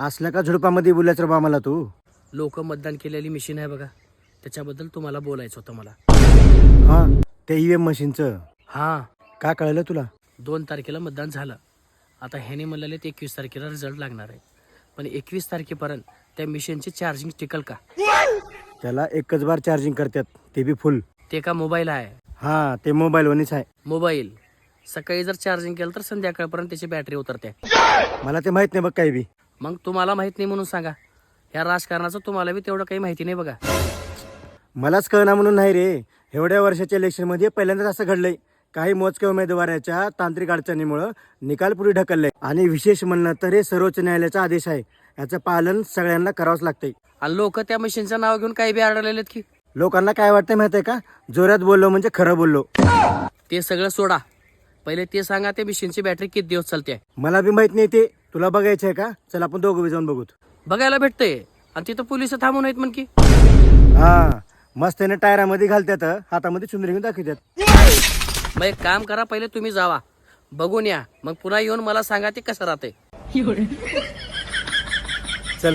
असल्या का झुडपामध्ये बोलायचं रे मला तू? लोक मतदान केलेली मशीन आहे बघा, त्याच्याबद्दल तुम्हाला बोलायचं होतं मला. हा, ते ईव्हीएम मशीनचं हा, काय कळलं तुला? 2 तारखेला मतदान झालं. आता ह्याने म्हणलेले 21 तारखेला रिझल्ट लागणार आहे. पण 21 तारखेपर्यंत त्या मशीनची चार्जिंग टिकल का? त्याला एकच बार चार्जिंग करतात, ते बी फुल. ते का मोबाईल आहे? हा, ते मोबाईल वनीच आहे. मोबाईल सकाळी जर चार्जिंग केलं तर संध्याकाळपर्यंत त्याची बॅटरी उतरते. मला ते माहित नाही बघ काही बी. मग तुम्हाला माहित नाही म्हणून सांगा. ह्या राजकारणाचं तुम्हाला बी तेवढं काही माहिती नाही बघा. मलाच कळना म्हणून नाही रे. एवढ्या वर्षाच्या इलेक्शन मध्ये पहिल्यांदाच असं घडलंय. काही मोजक्या उमेदवाराच्या तांत्रिक अडचणीमुळे निकाल पुढे ढकलले. आणि विशेष म्हणलं तर हे सर्वोच्च न्यायालयाचा आदेश आहे. याचं पालन सगळ्यांना करावंच लागतंय. आणि लोक त्या मशीनचं नाव घेऊन काही बी आढळलेत की. लोकांना काय वाटतं माहिती आहे का? जोरात बोललो म्हणजे खरं बोललो. ते सगळं सोडा, पहिले ते सांगा त्या मशीनची बॅटरी किती दिवस चालते. मला बी माहित नाही ते. तुला बघायचं आहे का? चल आपण दोघं बी जाऊन बघूत. बघायला भेटतंय आणि तिथं पोलिस थांबून आहेत म्हण की. हा, मस्त त्याने टायरामध्ये घालतात, हातामध्ये चुंदरी घेऊन दाखवतात. मग एक काम करा, पहिले तुम्ही जावा बघून या, मग पुन्हा येऊन मला सांगा ते कसं राहतंय. चल.